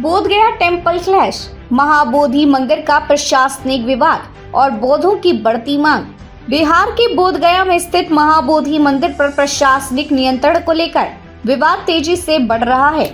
Bodhgaya temple clash, Mahabodhi मंदिर का प्रशासनिक विवाद और बौद्धों की बढ़ती मांग। बिहार के बोधगया में स्थित महाबोधि मंदिर पर प्रशासनिक नियंत्रण को लेकर विवाद तेजी से बढ़ रहा है।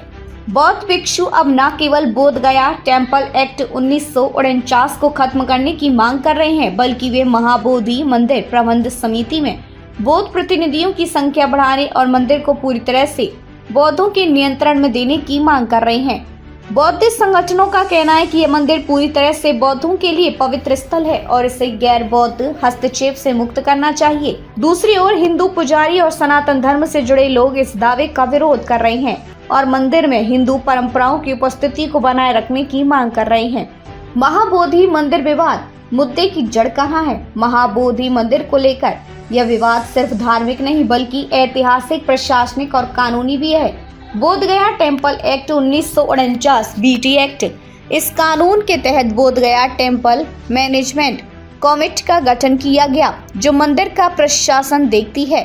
बौद्ध भिक्षु अब न केवल बोधगया टेम्पल एक्ट 1949 को खत्म करने की मांग कर रहे हैं, बल्कि वे महाबोधि मंदिर प्रबंध समिति में बौद्ध प्रतिनिधियों की संख्या बढ़ाने और मंदिर को पूरी तरह से बौद्धों के नियंत्रण में देने की मांग कर रहे हैं। बौद्ध संगठनों का कहना है कि यह मंदिर पूरी तरह से बौद्धों के लिए पवित्र स्थल है और इसे गैर बौद्ध हस्तक्षेप से मुक्त करना चाहिए। दूसरी ओर हिंदू पुजारी और सनातन धर्म से जुड़े लोग इस दावे का विरोध कर रहे हैं और मंदिर में हिंदू परंपराओं की उपस्थिति को बनाए रखने की मांग कर रहे हैं। महाबोधि मंदिर विवाद मुद्दे की जड़ कहाँ है? महाबोधि मंदिर को लेकर यह विवाद सिर्फ धार्मिक नहीं बल्कि ऐतिहासिक, प्रशासनिक और कानूनी भी है। Bodhgaya temple act 1949 BT act, इस कानून के तहत बोधगया टेम्पल मैनेजमेंट कमेटी का गठन किया गया जो मंदिर का प्रशासन देखती है।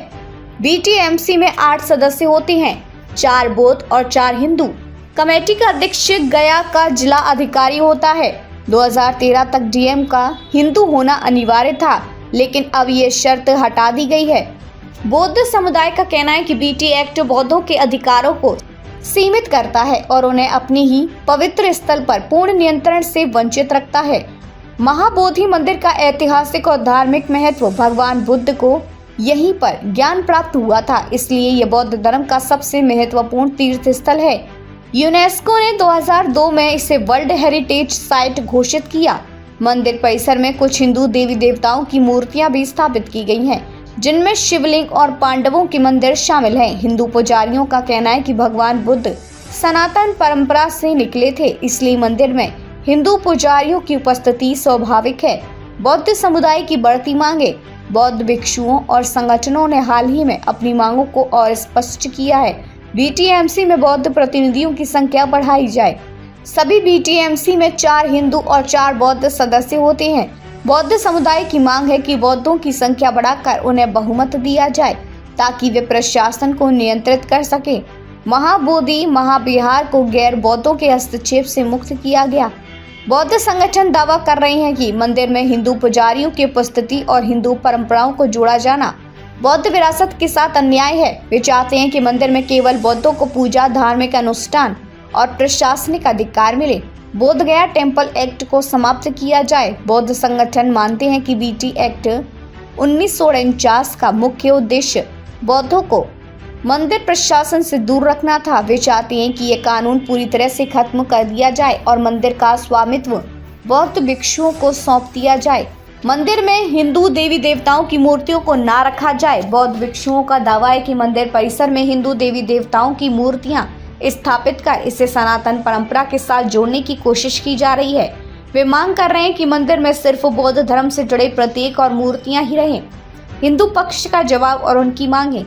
बीटीएमसी में 8 सदस्य होते हैं, 4 बौद्ध और 4 हिंदू। कमेटी का अध्यक्ष गया का जिला अधिकारी होता है। 2013 तक डीएम का हिंदू होना अनिवार्य था, लेकिन अब ये शर्त हटा दी गई है। बौद्ध समुदाय का कहना है कि बीटी एक्ट बौद्धों के अधिकारों को सीमित करता है और उन्हें अपने ही पवित्र स्थल पर पूर्ण नियंत्रण से वंचित रखता है। महाबोधि मंदिर का ऐतिहासिक और धार्मिक महत्व, भगवान बुद्ध को यहीं पर ज्ञान प्राप्त हुआ था, इसलिए यह बौद्ध धर्म का सबसे महत्वपूर्ण तीर्थ स्थल है। यूनेस्को ने 2002 में इसे वर्ल्ड हेरिटेज साइट घोषित किया। मंदिर परिसर में कुछ हिंदू देवी देवताओं की मूर्तियां भी स्थापित की गई हैं, जिनमें शिवलिंग और पांडवों के मंदिर शामिल हैं। हिंदू पुजारियों का कहना है कि भगवान बुद्ध सनातन परंपरा से निकले थे, इसलिए मंदिर में हिंदू पुजारियों की उपस्थिति स्वाभाविक है। बौद्ध समुदाय की बढ़ती मांगे, बौद्ध भिक्षुओं और संगठनों ने हाल ही में अपनी मांगों को और स्पष्ट किया है। बीटीएमसी में बौद्ध प्रतिनिधियों की संख्या बढ़ाई जाए। सभी बीटीएमसी में 4 हिंदू और 4 बौद्ध सदस्य होते हैं। बौद्ध समुदाय की मांग है कि बौद्धों की संख्या बढ़ाकर उन्हें बहुमत दिया जाए ताकि वे प्रशासन को नियंत्रित कर सके। महाबोधि महाविहार को गैर बौद्धों के हस्तक्षेप से मुक्त किया गया। बौद्ध संगठन दावा कर रहे हैं कि मंदिर में हिंदू पुजारियों की उपस्थिति और हिंदू परंपराओं को जोड़ा जाना बौद्ध विरासत के साथ अन्याय है। वे चाहते हैं कि मंदिर में केवल बौद्धों को पूजा, धार्मिक अनुष्ठान और प्रशासनिक अधिकार मिले। बोधगया टेम्पल एक्ट को समाप्त किया जाए। बौद्ध संगठन मानते हैं कि बीटी एक्ट 1949 का मुख्य उद्देश्य बौद्धों को मंदिर प्रशासन से दूर रखना था। वे चाहते हैं कि यह कानून पूरी तरह से खत्म कर दिया जाए और मंदिर का स्वामित्व बौद्ध भिक्षुओं को सौंप दिया जाए। मंदिर में हिंदू देवी देवताओं की मूर्तियों को ना रखा जाए। बौद्ध भिक्षुओं का दावा है कि मंदिर परिसर में हिंदू देवी देवताओं की मूर्तियां स्थापित कर इसे सनातन परंपरा के साथ जोड़ने की कोशिश की जा रही है। वे मांग कर रहे हैं कि मंदिर में सिर्फ बौद्ध धर्म से जुड़े प्रतीक और मूर्तियां ही रहें। हिंदू पक्ष का जवाब और उनकी मांगे,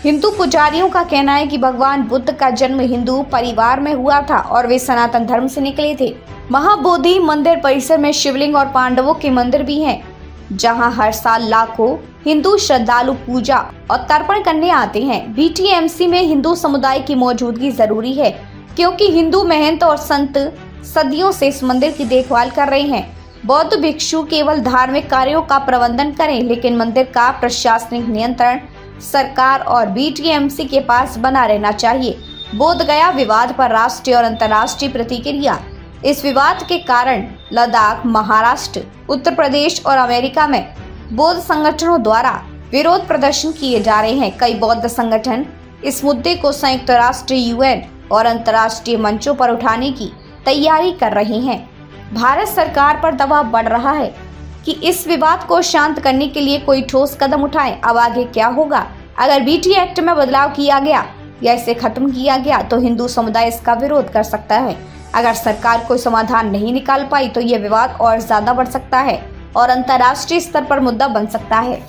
हिंदू पुजारियों का कहना है कि भगवान बुद्ध का जन्म हिंदू परिवार में हुआ था और वे सनातन धर्म से निकले थे। महाबोधि मंदिर परिसर में शिवलिंग और पांडवों के मंदिर भी हैं, जहां हर साल लाखों हिंदू श्रद्धालु पूजा और तर्पण करने आते हैं। बीटीएमसी में हिंदू समुदाय की मौजूदगी जरूरी है क्योंकि हिंदू महंत और संत सदियों से इस मंदिर की देखभाल कर रहे हैं। बौद्ध भिक्षु केवल धार्मिक कार्यों का प्रबंधन करें, लेकिन मंदिर का प्रशासनिक नियंत्रण सरकार और बीटीएमसी के पास बना रहना चाहिए। बोधगया विवाद पर राष्ट्रीय और अंतर्राष्ट्रीय प्रतिक्रिया। इस विवाद के कारण लद्दाख, महाराष्ट्र, उत्तर प्रदेश और अमेरिका में बौद्ध संगठनों द्वारा विरोध प्रदर्शन किए जा रहे हैं। कई बौद्ध संगठन इस मुद्दे को संयुक्त राष्ट्र, यूएन और अंतर्राष्ट्रीय मंचों पर उठाने की तैयारी कर रहे हैं। भारत सरकार पर दबाव बढ़ रहा है कि इस विवाद को शांत करने के लिए कोई ठोस कदम उठाए। अब आगे क्या होगा? अगर बीटी एक्ट में बदलाव किया गया या इसे खत्म किया गया तो हिंदू समुदाय इसका विरोध कर सकता है। अगर सरकार कोई समाधान नहीं निकाल पाई तो यह विवाद और ज्यादा बढ़ सकता है और अंतर्राष्ट्रीय स्तर पर मुद्दा बन सकता है।